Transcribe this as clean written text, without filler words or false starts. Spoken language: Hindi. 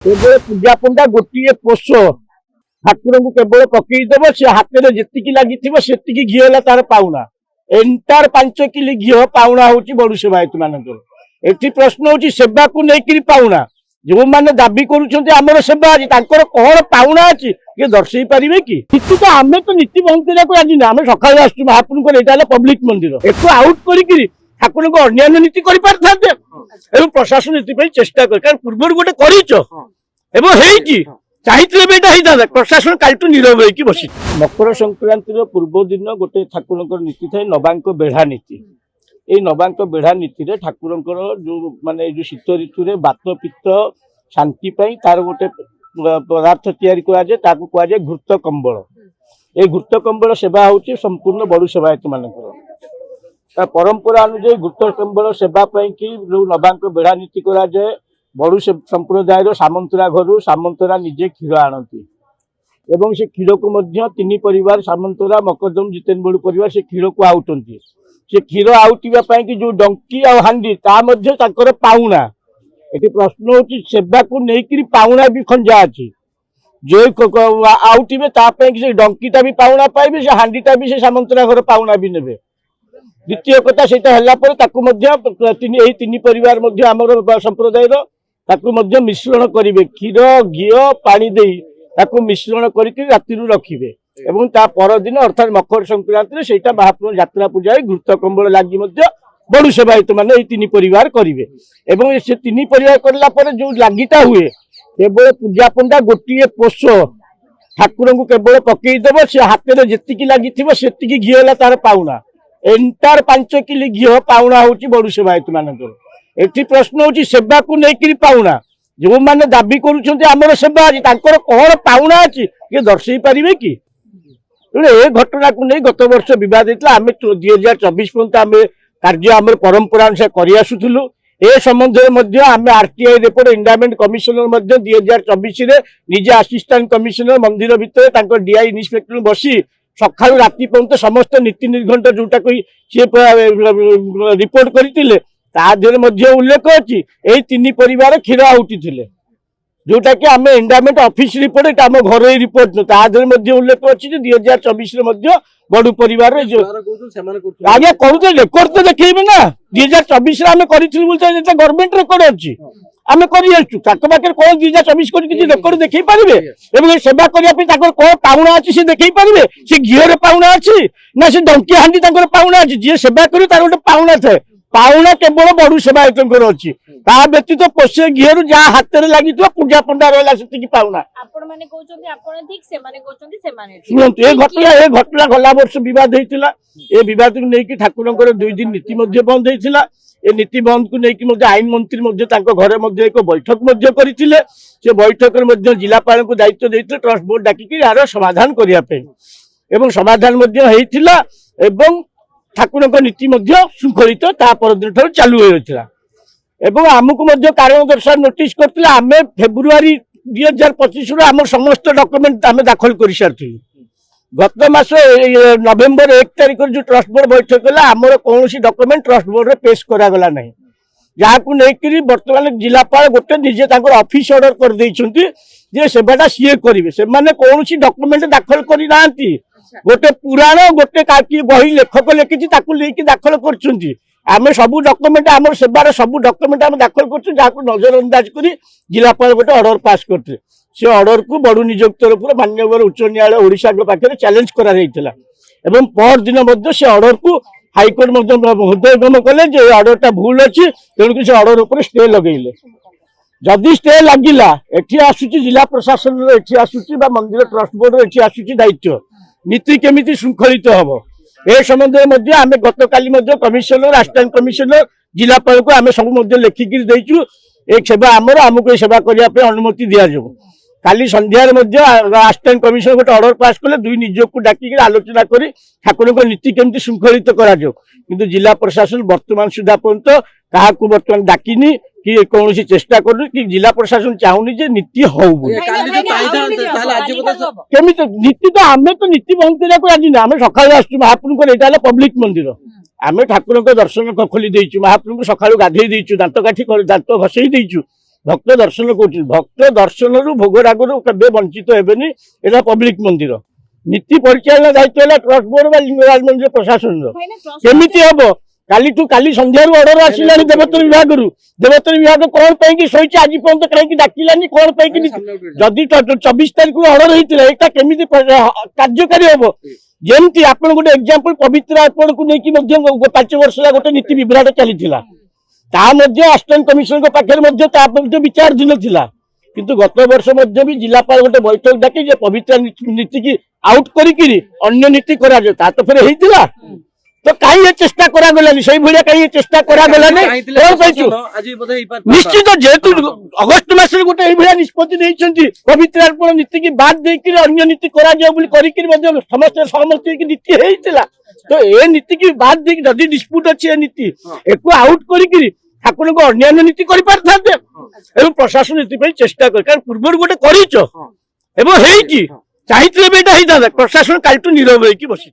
केवल पूजा पंडा गोटे पोष ठाकुर को केवल पकईदेव सी हाथ में जी लगी से घी है तार पाउना एंटार 5 किलो घी पाउना हूँ बड़ू सेवायत मानकर एटी प्रश्न हूँ सेवा को लेकिन पाउना जो मैंने दाबी कर सेवा अच्छी कौन पाउना अच्छी ये दर्शे पारे कि नीति तो आम तो नीति बंद करने आज आम सका आसू महाप्रभु को पब्लिक मंदिर एक आउट कर ठाकुर को अन्य नीति कर प्रशासन नीति चेष्टा कर पूर्व गोटे कर चाहिए प्रशासन कालू नीरव होगी बस मकर संक्रांति पूर्व दिन गोटे ठाकुर नीति थाए नवांक बेढ़ा नीति ये नवांक बेढ़ा नीति ठाकुर जो माने जो शीत ऋतु में बात पित्त शांति तार गोटे पदार्थ तैयारी कहुए घृत कंबल ये घृत कंबल सेवा हूँ संपूर्ण बड़ू सेवायत मानकर परंपरा अनुजाई घृत कंबल सेवा कि जो नवांक बेढ़ा नीति कराए बड़ू संप्रदाय सामंतरा घर सामंतरा निजे क्षीर आणती एवं से क्षीर को तीन परिवार सामंतरा मकरदम जितेन बड़ू परिवार से क्षीर को आउटंती से क्षीर आउटा कि जो डंकी आ हांडी पाउना ये प्रश्न हूँ सेवा को लेकिन पाउना भी खंजा अच्छी जो आउटे से डंकीटा भी पाउना पाइबे से हांडीटा भी से सामंतरा घर पाउना भी ने द्वितीय कथा से तीन परिवार संप्रदाय मिश्रण करेंगे क्षीर घी पानी दे मिश्रण करके राति रखिए एवं परदिन अर्थात मकर संक्रांति से महाप्रभु यात्रा पूजा घृत कंबल लगी बड़ू सेवायत मैंने तीन परिवार करेंगे एवं से तीन परिवार करला जो लागिटा हुए केवल पूजा पंडा गोटे पोष ठाकुर को केवल पकईदेव सी हाथ में जी लगी से घी है तार पाउना एंटार 5 किलो घी पाउना हूँ बड़ू सेवायत मानकर एटी प्रश्न हूँ सेवा को लेकिन पाउना जो मैंने दाबी कर सेवा अच्छी कौन पाउना अच्छी ये दर्शे पारे कि ए घटना को नहीं गत वर्ष बद होता आम 2024 पर्यंत आम कार्य आम परंपरा अनुसार करसुलु ए संबंध में आम आरटीआई रिपोर्ट एंडामेंट कमिशनर 2024 निजे असिस्टेंट कमिशनर मंदिर भितर डीआई इन्स्पेक्टर बसी सका राति पर्यंत समस्त नीति निर्घंट जोटा कोई सी रिपोर्ट करते उल्लेख अच्छी यही तीन परिवार क्षीर आउटी जोटा कि आम एंडामेंट ऑफिस रिपोर्ट आम घर रिपोर्ट उल्लेख अच्छी 2024 बड़ू परिवार आज्ञा करुचे रेकर्ड तो देखेबे ना 2024 आम गवर्नमेंट रेकर्ड अच्छी आम कर कौन 2024 रेकर्ड देखे पारे सेवा करने कौन पाउना अच्छी से देखे पारे से घीर पाउना अच्छी ना से डंकी हांडी पाउना अच्छी जी सेवा कर गोटे पाउना थाए पाउना केवल बड़ू सेवायत अच्छी व्यतीत पोषे घीर जहाँ हाथ में लगी पूजा पंडा रहा से पाउना शुणु ये घटना गला वर्ष बद होता ये बद को लेकिन ठाकुर 2 दिन नीति बंद होता ये नीति बंद को लेकिन आईन मंत्री घरे एक बैठक करते से बैठक में जिलापाल को दायित्व देते ट्रस्ट बोर्ड डाकिक यार समाधान करने समाधान होता ठाकुर नीति श्रृंखलित परदिन ठार चालू होता आमको कारण दर्शन नोटिस करते आम फेब्रुआरी 2025 आम समस्त डॉक्यूमेंट आम दाखल कर सारी गत मास नवेम्बर 1 तारिख जो ट्रस्ट बोर्ड बैठक है आमर कौन डॉक्यूमेंट ट्रस्ट बोर्ड पेश करागला ना जहाँ को लेकिन बर्तमान जिलापाल गोटे निजे ऑफिस ऑर्डर कर दे सेवाटा सीए करेंगे से कौन डॉक्यूमेंट दाखल करना गोटे पुराण गोटे बही लेखक लिखी दाखल कर आम सब डॉक्यूमेंट आम सेवार सब डॉक्यूमेंट आम दाखल कर नजर अंदाज कर जिलापाल गोटे ऑर्डर पास करते से ऑर्डर को बड़ू निजोग तरफ माननीय उच्च न्यायालय ओडिशा पाखे चैलेंज करा पर दिन से ऑर्डर को हाईकोर्ट हृदयगम कले ऑर्डरटा भूल अच्छी तेणुक से ऑर्डर उपर स्टे लगेले जदि स्टे लगिला एठी आसुची जिला प्रशासन एठी आसुची बा मंदिर ट्रस्ट बोर्ड एठी आसुची दायित्व नीति केमिति श्रृंखलित हम ए संबंध में आम गत काली कमिशनर असिस्टेंट कमिशनर जिलापाल को आम सब लिखिक देचु एक सेवा आमर आमको सेवा करने अनुमति दि जाऊ काली संध्यार असिस्टेंट कमिशनर गोटे ऑर्डर पास कले 2 निजोग को डाकिक आलोचना कर ठाकुर नीति केमती श्रृंखलित करा किंतु जिला प्रशासन वर्तमान सुधा पर्यंत क्या बर्तमान डाकिनी कि कौन चेष्टा कर कि जिला प्रशासन चाहूनी जे नीति हो नीति तो आम तो नीति बंद करने आज आम सका आसू महाप्रभु को पब्लिक मंदिर आम ठाकुर दर्शन खोली देचु महाप्रभु सका गाधे दांत काठी दांत घसई देचु ଭକ୍ତ ଦର୍ଶନ କରୁଛନ୍ତି, ଭକ୍ତ ଦର୍ଶନରୁ ଭୋଗ ରାଗରୁ କେବେ ବଞ୍ଚିତ ହେବେନି। ଏଟା ପବ୍ଲିକ ମନ୍ଦିର, ନୀତି ପରିଚାଳନା ଦାୟିତ୍ୱ ହେଲା ଟ୍ରଷ୍ଟ ବୋର୍ଡ ବା ଲିଙ୍ଗରାଜ ମନ୍ଦିର ପ୍ରଶାସନର। କେମିତି ହବ? କାଲି ସନ୍ଧ୍ୟାରୁ ଅର୍ଡର ଆସିଲାଣି ଦେବୋତ୍ତର ବିଭାଗରୁ। ଦେବୋତ୍ତର ବିଭାଗ କଣ ପାଇଁ କି ଶୋଇଛି ଆଜି ପର୍ଯ୍ୟନ୍ତ କାହିଁକି ଡାକିଲାନି? କଣ ପାଇଁ କି? ଯଦି 24 ତାରିଖରୁ ଅର୍ଡର ହେଇଥିଲା ଏଇଟା କେମିତି କାର୍ଯ୍ୟକାରୀ ହବ? ଯେମିତି ଆପଣ ଗୋଟେ ଏକ୍ସାମ୍ପଲ ପବିତ୍ର ଆପଣଙ୍କୁ ନେଇକି ମଧ୍ୟ 5 ବର୍ଷ ହେଲା ଗୋଟେ ନୀତି ବିଭ୍ରାଟ ଚାଲିଥିଲା, ତା ମଧ୍ୟ ଆସିଷ୍ଟାଣ୍ଟ କମିଶନରଙ୍କ ପାଖରେ ମଧ୍ୟ ତା ମଧ୍ୟ ବିଚାରାଧୀନ ଥିଲା। କିନ୍ତୁ ଗତ ବର୍ଷ ମଧ୍ୟ ବି ଜିଲ୍ଲାପାଳ ଗୋଟେ ବୈଠକ ଡାକି ଯେ ପବିତ୍ର ନୀତି କି ଆଉଟ କରିକିରି ଅନ୍ୟ ନୀତି କରାଯାଉ, ତା ତ ଫେରେ ହେଇଥିଲା। तो कहीं चेष्टा करा गलानी सही भलिया कहीं चेष्टा करा गलानी निश्चित जेतु अगस्त मास रे गोटे भलिया निष्पत्ति देइछंती पवित्र अर्पण नीति की बात देकी अन्य नीति करा जाय बोली करिकि मध्ये समस्त सहमति की नीति हेइतिला। तो ए नीति की बात देकी जदी डिस्प्यूट अछि ए नीति एको आउट करिकि ठाकुर को अन्य नीति करि पारथाते एवं प्रशासन नीति पे चेष्टा कर कारण पूर्व गोटे करिचो एवं हेइची चाहिथिले बेटा हेइता प्रशासन कालटू नीरव होइकी बसी।